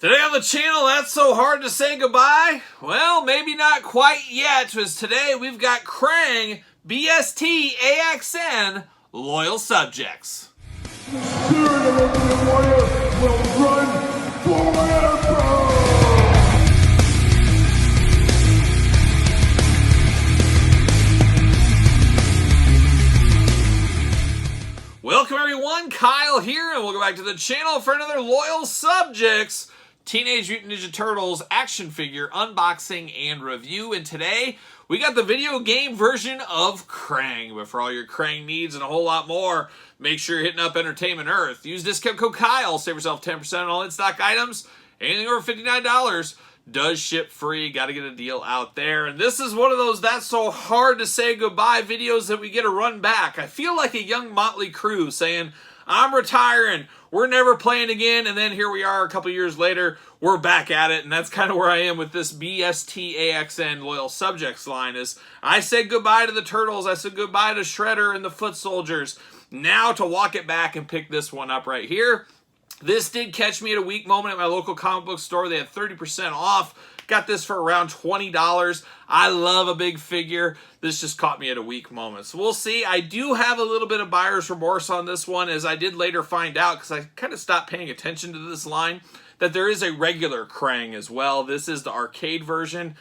Today on the channel, that's so hard to say goodbye. Well, maybe not quite yet, because today we've got Krang BST AXN loyal subjects. The spirit of Ultimate Warrior will run forever! Welcome everyone, Kyle here, and welcome back to the channel for another loyal subjects Teenage Mutant Ninja Turtles action figure unboxing and review. And today we got the video game version of Krang. But for all your Krang needs and a whole lot more, make sure you're hitting up Entertainment Earth. Use discount code Kyle, save yourself 10% on all in-stock items. Anything over $59 does ship free. Got to get a deal out there. And this is one of those that's so hard to say goodbye videos that we get to run back. I feel like a young Motley Crue saying, I'm retiring, we're never playing again, and then here we are a couple years later, we're back at it, and that's kind of where I am with this BST AXN Loyal Subjects line. Is I said goodbye to the Turtles, I said goodbye to Shredder and the Foot Soldiers. Now to walk it back and pick this one up right here. This did catch me at a weak moment at my local comic book store. They had 30% off. Got this for around $20. I love a big figure. This just caught me at a weak moment. So we'll see. I do have a little bit of buyer's remorse on this one, as I did later find out, because I kind of stopped paying attention to this line, that there is a regular Krang as well. This is the arcade version.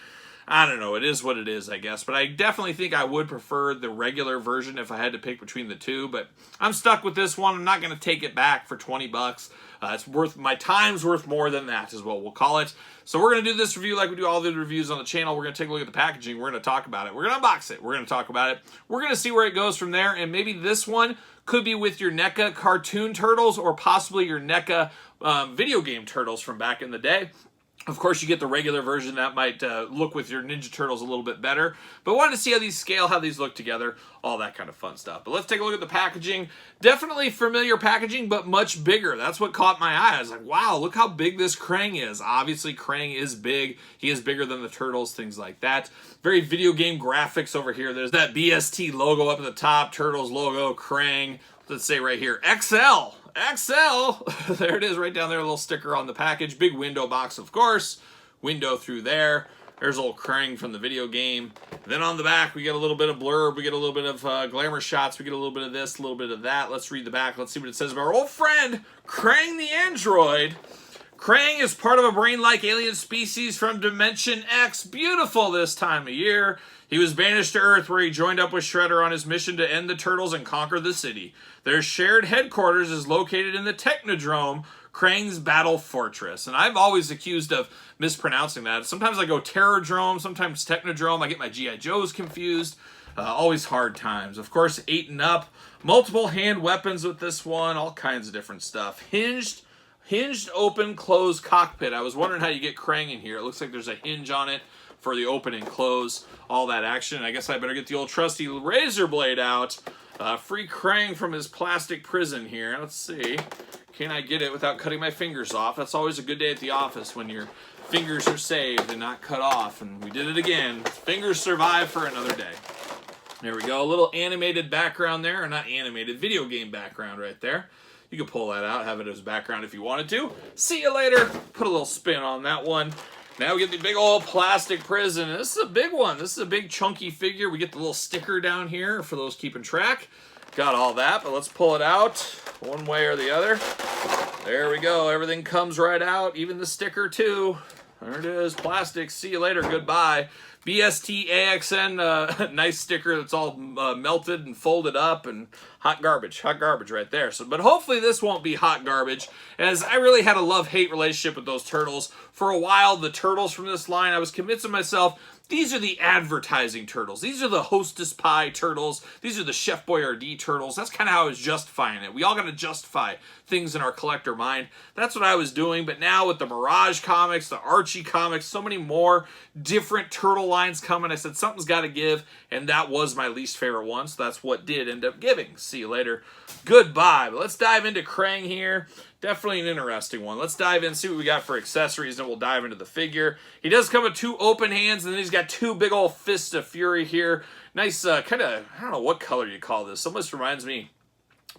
I don't know, it is what it is, I guess. But I definitely think I would prefer the regular version if I had to pick between the two. But I'm stuck with this one. I'm not going to take it back for 20 bucks. It's worth, my time's worth more than that is what we'll call it. So we're going to do this review like we do all the reviews on the channel. We're going to take a look at the packaging. We're going to talk about it. We're going to unbox it. We're going to talk about it. We're going to see where it goes from there. And maybe this one could be with your NECA cartoon turtles or possibly your NECA video game turtles from back in the day. Of course, you get the regular version that might look with your Ninja Turtles a little bit better. But wanted to see how these scale, how these look together, all that kind of fun stuff. But let's take a look at the packaging. Definitely familiar packaging, but much bigger. That's what caught my eye. I was like, wow, look how big this Krang is. Obviously, Krang is big. He is bigger than the Turtles, things like that. Very video game graphics over here. There's that BST logo up at the top, Turtles logo, Krang. Let's say right here, XL. XL, there it is right down there, a little sticker on the package. Big window box, of course. Window through there. There's a little Krang from the video game. Then on the back, we get a little bit of blurb. We get a little bit of glamour shots. We get a little bit of this, a little bit of that. Let's read the back. Let's see what it says about our old friend, Krang the Android. Krang is part of a brain-like alien species from Dimension X. Beautiful this time of year. He was banished to Earth, where he joined up with Shredder on his mission to end the Turtles and conquer the city. Their shared headquarters is located in the Technodrome, Krang's Battle Fortress. And I've always accused of mispronouncing that. Sometimes I go Terrordrome, sometimes Technodrome. I get my G.I. Joes confused. Always hard times. Of course, 8 and up. Multiple hand weapons with this one. All kinds of different stuff. Hinged open, closed cockpit. I was wondering how you get Krang in here. It looks like there's a hinge on it for the open and close, all that action. I guess I better get the old trusty razor blade out. Free Krang from his plastic prison here. Let's see. Can I get it without cutting my fingers off? That's always a good day at the office when your fingers are saved and not cut off. And we did it again. Fingers survive for another day. There we go. A little animated background there. Or not animated, video game background right there. You can pull that out, have it as background if you wanted to. See you later. Put a little spin on that one. Now we get the big old plastic prison. This is a big one. This is a big chunky figure. We get the little sticker down here for those keeping track. Got all that, but let's pull it out one way or the other. There we go. Everything comes right out, even the sticker too. There it is, plastic. See you later, goodbye. BST AXN, nice sticker that's all melted and folded up, and hot garbage right there. So, but hopefully this won't be hot garbage, as I really had a love-hate relationship with those Turtles. For a while, the Turtles from this line, I was convincing myself, these are the advertising Turtles. These are the Hostess Pie Turtles. These are the Chef Boyardee Turtles. That's kind of how I was justifying it. We all got to justify things in our collector mind. That's what I was doing. But now with the Mirage comics, the Archie comics, so many more different Turtle lines coming, I said something's got to give. And that was my least favorite one. So that's what did end up giving. See you later. Goodbye. But let's dive into Krang here. Definitely an interesting one. Let's dive in, see what we got for accessories, and then we'll dive into the figure. He does come with 2 open hands, and then he's got 2 big old fists of fury here. Nice, kind of, I don't know what color you call this. Almost reminds me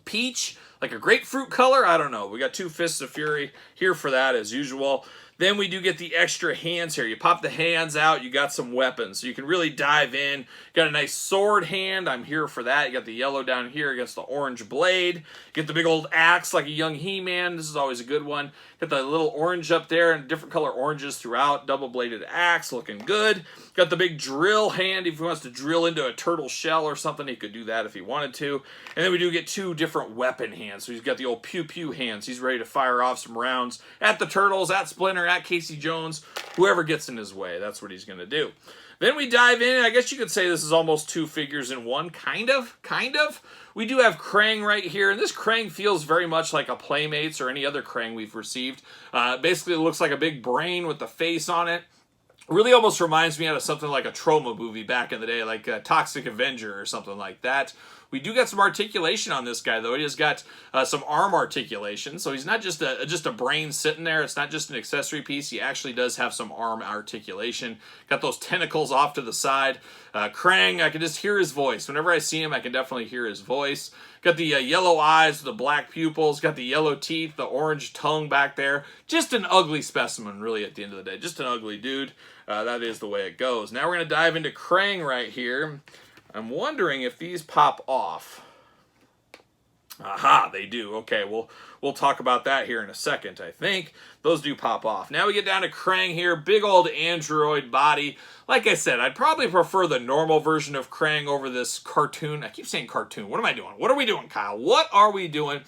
peach, like a grapefruit color. I don't know. We got 2 fists of fury here for that, as usual. Then we do get the extra hands here. You pop the hands out, you got some weapons. So you can really dive in. Got a nice sword hand. I'm here for that. You got the yellow down here against the orange blade. You get the big old axe like a young He-Man. This is always a good one. Got the little orange up there and different color oranges throughout. Double-bladed axe, looking good. Got the big drill hand. If he wants to drill into a turtle shell or something, he could do that if he wanted to. And then we do get 2 different weapon hands. So he's got the old pew-pew hands. He's ready to fire off some rounds at the turtles, at Splinter, at Casey Jones, whoever gets in his way. That's what he's going to do. Then we dive in. I guess you could say this is almost 2 figures in one, kind of. We do have Krang right here, and this Krang feels very much like a Playmates or any other Krang we've received. Basically, it looks like a big brain with the face on it. Really almost reminds me of something like a Troma movie back in the day, like a Toxic Avenger or something like that. We do get some articulation on this guy, though. He has got some arm articulation, so he's not just a brain sitting there. It's not just an accessory piece. He actually does have some arm articulation. Got those tentacles off to the side. Krang, I can just hear his voice. Whenever I see him, I can definitely hear his voice. Got the yellow eyes with the black pupils. Got the yellow teeth, the orange tongue back there. Just an ugly specimen, really, at the end of the day. Just an ugly dude. That is the way it goes. Now we're going to dive into Krang right here. I'm wondering if these pop off. Aha, they do. Okay, we'll talk about that here in a second, I think. Those do pop off. Now we get down to Krang here. Big old android body. Like I said, I'd probably prefer the normal version of Krang over this cartoon. I keep saying cartoon. What am I doing? What are we doing, Kyle? What are we doing?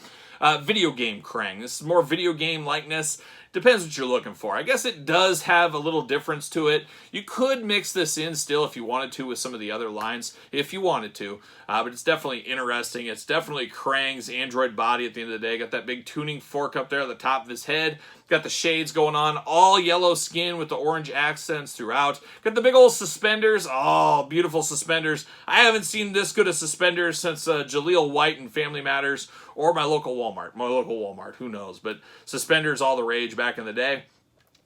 Video game Krang. This is more video game likeness. Depends what you're looking for. I guess it does have a little difference to it. You could mix this in still if you wanted to with some of the other lines, if you wanted to. But it's definitely interesting. It's definitely Krang's android body at the end of the day. Got that big tuning fork up there at the top of his head. Got the shades going on. All yellow skin with the orange accents throughout. Got the big old suspenders. Oh, beautiful suspenders. I haven't seen this good of suspenders since Jaleel White in Family Matters or my local Walmart. Who knows? But suspenders all the rage back in the day.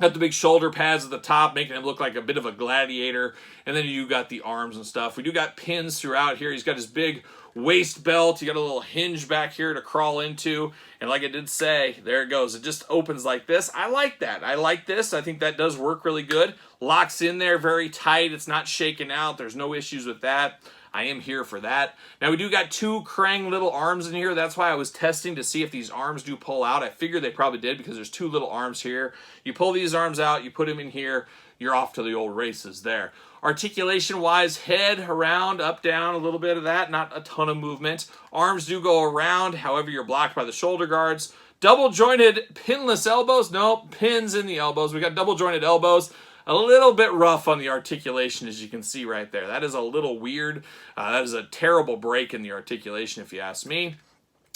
Got the big shoulder pads at the top, making him look like a bit of a gladiator. And then you got the arms and stuff. We do got pins throughout here. He's got his big waist belt. You got a little hinge back here to crawl into. And like I did say, there it goes. It just opens like this. I like that. I like this. I think that does work really good. Locks in there very tight. It's not shaking out. There's no issues with that. I am here for that. Now we do got 2 Krang little arms in here. That's why I was testing to see if these arms do pull out. I figured they probably did because there's 2 little arms here. You pull these arms out, you put them in here, you're off to the old races there. Articulation-wise, head, around, up, down, a little bit of that. Not a ton of movement. Arms do go around, however you're blocked by the shoulder guards. Double-jointed pinless elbows. No, pins in the elbows. We got double-jointed elbows. A little bit rough on the articulation, as you can see right there. That is a little weird. That is a terrible break in the articulation, if you ask me.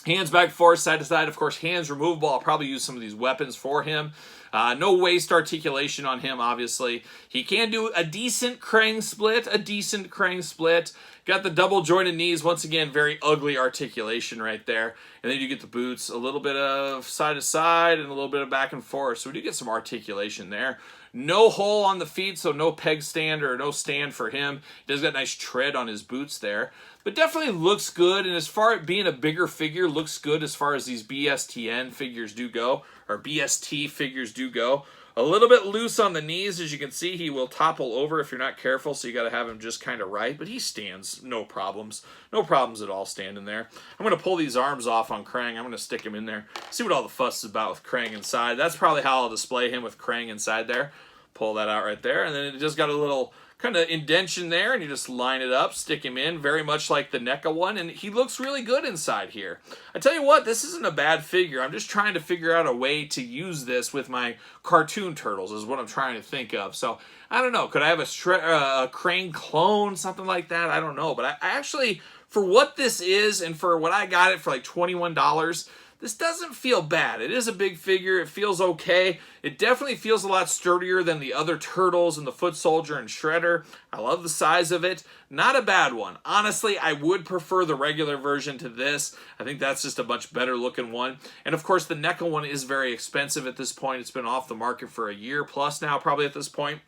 Hands back, forth, side to side. Of course, hands removable. I'll probably use some of these weapons for him. No waist articulation on him, obviously. He can do a decent Krang split. Got the double jointed knees. Once again, very ugly articulation right there. And then you get the boots, a little bit of side to side and a little bit of back and forth. So we do get some articulation there. No hole on the feet, so no peg stand or no stand for him. He does got a nice tread on his boots there. But definitely looks good, and as far as being a bigger figure, looks good as far as these BSTN figures do go, or BST figures do go. A little bit loose on the knees, as you can see. He will topple over if you're not careful, so you got to have him just kind of right. But he stands, no problems. No problems at all standing there. I'm going to pull these arms off on Krang. I'm going to stick him in there. See what all the fuss is about with Krang inside. That's probably how I'll display him with Krang inside there. Pull that out right there. And then it just got a little kind of indentation there, and you just line it up, stick him in, very much like the NECA one, and he looks really good inside here. I tell you what, this isn't a bad figure. I'm just trying to figure out a way to use this with my cartoon turtles is what I'm trying to think of. So, I don't know. Could I have a Krang clone, something like that? I don't know. But I actually, for what this is and for what I got it for like $21, this doesn't feel bad. It is a big figure. It feels okay. It definitely feels a lot sturdier than the other Turtles and the Foot Soldier and Shredder. I love the size of it. Not a bad one. Honestly, I would prefer the regular version to this. I think that's just a much better looking one. And of course, the NECA one is very expensive at this point. It's been off the market for a year plus now, probably at this point.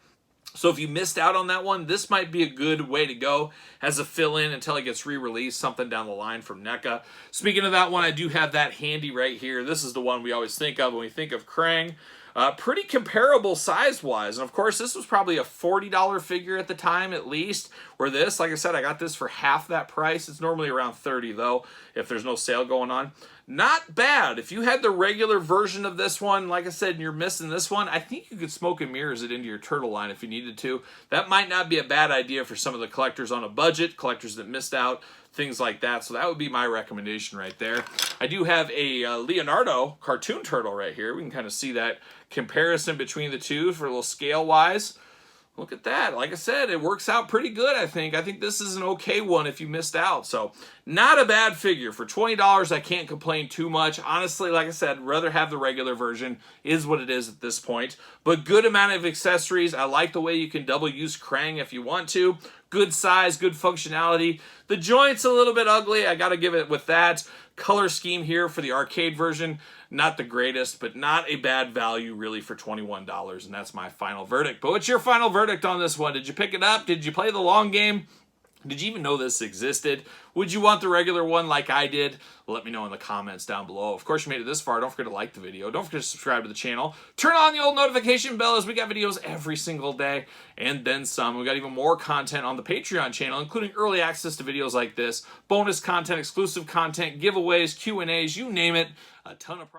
So if you missed out on that one, this might be a good way to go as a fill-in until it gets re-released, something down the line from NECA. Speaking of that one, I do have that handy right here. This is the one we always think of when we think of Krang. Pretty comparable size-wise. And of course, this was probably a $40 figure at the time at least. Where this, like I said, I got this for half that price. It's normally around $30 though, if there's no sale going on. Not bad. If you had the regular version of this one, like I said, and you're missing this one, I think you could smoke and mirrors it into your turtle line if you needed to. That might not be a bad idea for some of the collectors on a budget, collectors that missed out, things like that. So that would be my recommendation right there. I do have a Leonardo cartoon turtle right here. We can kind of see that comparison between the two for a little scale-wise. Look at that. Like I said, it works out pretty good, I think. I think this is an okay one if you missed out. So, not a bad figure. For $20, I can't complain too much. Honestly, like I said, I'd rather have the regular version. Is what it is at this point. But good amount of accessories. I like the way you can double use Krang if you want to. Good size, good functionality. The joint's a little bit ugly. I got to give it with that. Color scheme here for the arcade version, not the greatest, but not a bad value really for $21, and that's my final verdict. But what's your final verdict on this one? Did you pick it up? Did you play the long game? Did you even know this existed? Would you want the regular one like I did? Let me know in the comments down below. Of course, you made it this far. Don't forget to like the video. Don't forget to subscribe to the channel. Turn on the old notification bell as we got videos every single day and then some. We got even more content on the Patreon channel, including early access to videos like this, bonus content, exclusive content, giveaways, Q&As, you name it. A ton of